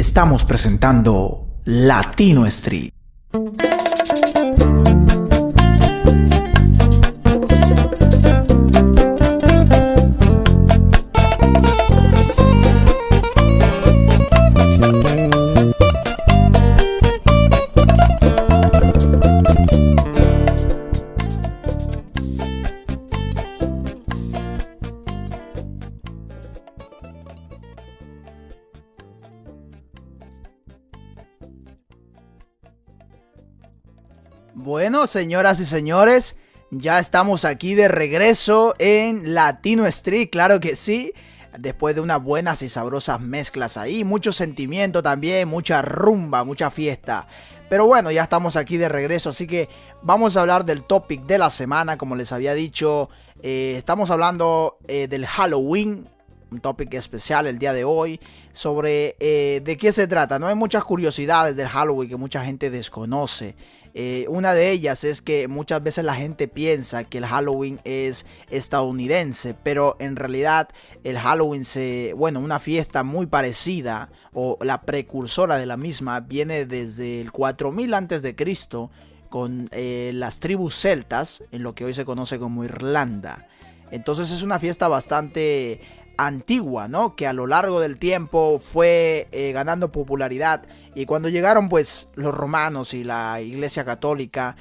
estamos presentando Latino Street. Bueno, señoras y señores, ya estamos aquí de regreso en Latino Street, claro que sí. Después de unas buenas y sabrosas mezclas ahí, mucho sentimiento también, mucha rumba, mucha fiesta. Pero bueno, ya estamos aquí de regreso, así que vamos a hablar del topic de la semana, como les había dicho. Estamos hablando del Halloween, un topic especial el día de hoy, sobre de qué se trata. No hay muchas curiosidades del Halloween que mucha gente desconoce. Una de ellas es que muchas veces la gente piensa que el Halloween es estadounidense, pero en realidad el Halloween una fiesta muy parecida o la precursora de la misma viene desde el 4000 antes de Cristo con las tribus celtas en lo que hoy se conoce como Irlanda. Entonces es una fiesta bastante antigua, ¿no? Que a lo largo del tiempo fue ganando popularidad. Y cuando llegaron pues los romanos y la Iglesia Católica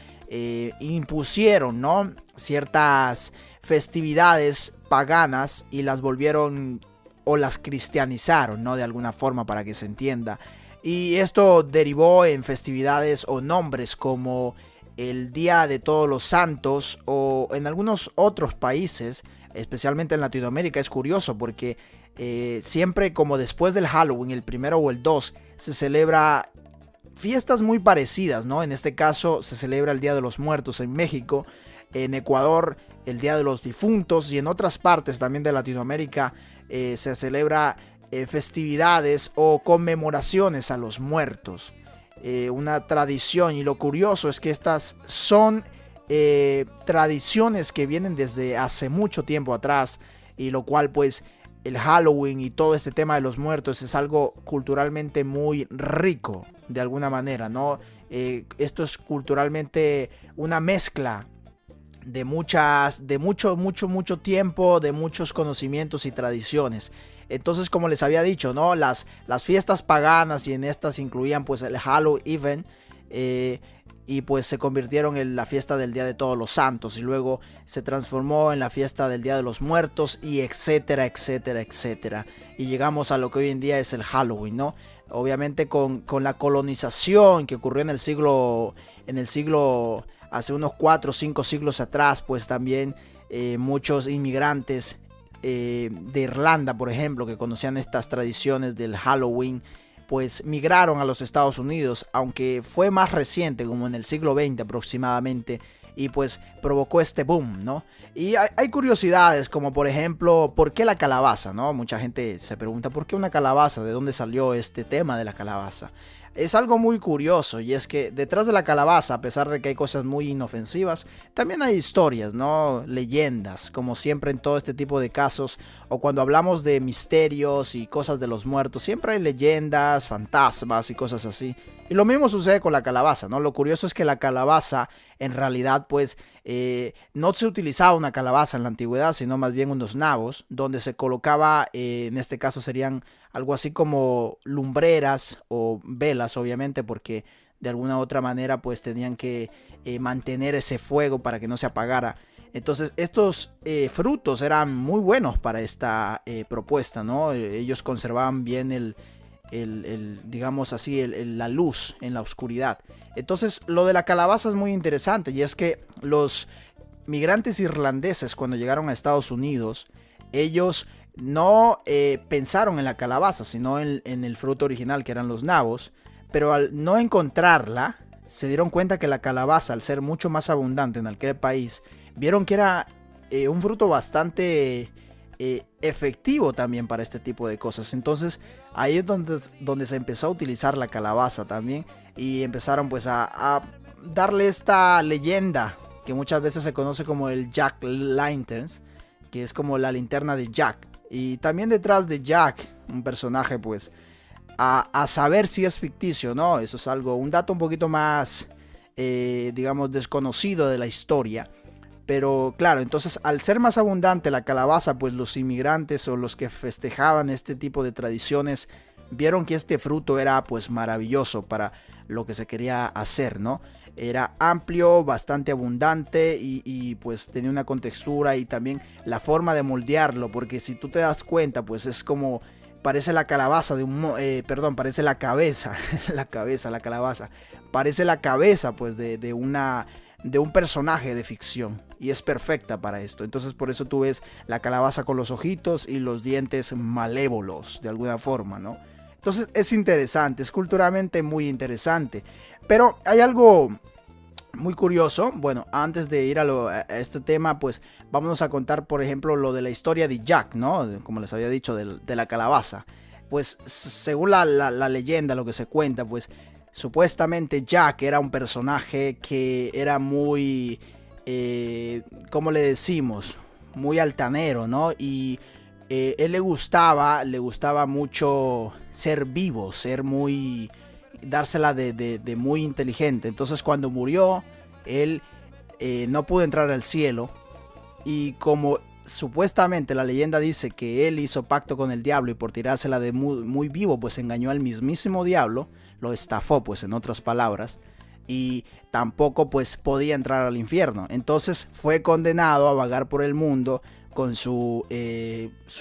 impusieron, ¿no?, ciertas festividades paganas y las volvieron o las cristianizaron, ¿no?, de alguna forma, para que se entienda. Y esto derivó en festividades o nombres como el Día de Todos los Santos, o en algunos otros países, especialmente en Latinoamérica. Es curioso porque siempre como después del Halloween, el primero o el 2, se celebra fiestas muy parecidas, ¿no? En este caso se celebra el Día de los Muertos en México, en Ecuador el Día de los Difuntos, y en otras partes también de Latinoamérica se celebra festividades o conmemoraciones a los muertos. Una tradición, y lo curioso es que estas son tradiciones que vienen desde hace mucho tiempo atrás, y lo cual pues el Halloween y todo este tema de los muertos es algo culturalmente muy rico de alguna manera, ¿no? Esto es culturalmente una mezcla de mucho tiempo, de muchos conocimientos y tradiciones. Entonces, como les había dicho, ¿no?, las fiestas paganas, y en estas incluían pues el Halloween, y pues se convirtieron en la fiesta del Día de Todos los Santos, y luego se transformó en la fiesta del Día de los Muertos, y etcétera, etcétera, etcétera. Y llegamos a lo que hoy en día es el Halloween, ¿no? Obviamente con la colonización que ocurrió en el siglo, hace unos 4 o 5 siglos atrás, pues también muchos inmigrantes de Irlanda, por ejemplo, que conocían estas tradiciones del Halloween, pues migraron a los Estados Unidos, aunque fue más reciente, como en el siglo XX aproximadamente, y pues provocó este boom, ¿no? Y hay curiosidades, como por ejemplo, ¿por qué la calabaza?, ¿no? Mucha gente se pregunta, ¿por qué una calabaza? ¿De dónde salió este tema de la calabaza? Es algo muy curioso, y es que detrás de la calabaza, a pesar de que hay cosas muy inofensivas, también hay historias, ¿no? Leyendas, como siempre en todo este tipo de casos, o cuando hablamos de misterios y cosas de los muertos, siempre hay leyendas, fantasmas y cosas así. Y lo mismo sucede con la calabaza, ¿no? Lo curioso es que la calabaza, en realidad, pues, no se utilizaba una calabaza en la antigüedad, sino más bien unos nabos, donde se colocaba, en este caso serían algo así como lumbreras o velas, obviamente, porque de alguna u otra manera pues tenían que mantener ese fuego para que no se apagara. Entonces estos frutos eran muy buenos para esta propuesta, ¿no? Ellos conservaban bien digamos así, la luz en la oscuridad. Entonces lo de la calabaza es muy interesante, y es que los migrantes irlandeses, cuando llegaron a Estados Unidos, ellos no pensaron en la calabaza, sino en el fruto original, que eran los nabos. Pero al no encontrarla, se dieron cuenta que la calabaza, al ser mucho más abundante en aquel país, vieron que era un fruto bastante efectivo también para este tipo de cosas. Entonces ahí es donde se empezó a utilizar la calabaza también, y empezaron pues a darle esta leyenda que muchas veces se conoce como el Jack Lanterns, que es como la linterna de Jack. Y también detrás de Jack, un personaje pues a saber si es ficticio o no. Eso es algo, un dato un poquito más, digamos, desconocido de la historia. Pero claro, entonces al ser más abundante la calabaza, pues los inmigrantes o los que festejaban este tipo de tradiciones vieron que este fruto era pues maravilloso para lo que se quería hacer, ¿no? Era amplio, bastante abundante y pues tenía una contextura y también la forma de moldearlo, porque si tú te das cuenta, pues es como parece la calabaza de un parece la cabeza, la calabaza, parece la cabeza pues de un personaje de ficción y es perfecta para esto. Entonces por eso tú ves la calabaza con los ojitos y los dientes malévolos de alguna forma, ¿no? Entonces es interesante, es culturalmente muy interesante. Pero hay algo muy curioso. Bueno, antes de ir a este tema, pues vámonos a contar, por ejemplo, lo de la historia de Jack, ¿no? Como les había dicho, de la calabaza. Pues según la leyenda, lo que se cuenta, pues supuestamente Jack era un personaje que era muy, ¿cómo le decimos? Muy altanero, ¿no? Y él le gustaba mucho ser vivo, ser muy, dársela de muy inteligente. Entonces cuando murió, él no pudo entrar al cielo. Y como supuestamente la leyenda dice que él hizo pacto con el diablo y por tirársela de muy vivo, pues engañó al mismísimo diablo, lo estafó, pues en otras palabras, y tampoco pues podía entrar al infierno. Entonces fue condenado a vagar por el mundo con su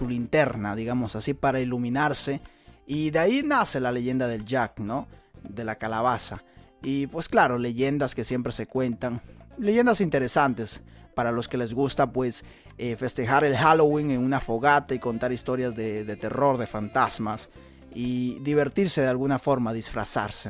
linterna, digamos así, para iluminarse. Y de ahí nace la leyenda del Jack, ¿no? De la calabaza. Y pues claro, leyendas que siempre se cuentan, leyendas interesantes para los que les gusta pues festejar el Halloween en una fogata y contar historias de terror, de fantasmas y divertirse de alguna forma, disfrazarse, ¿no?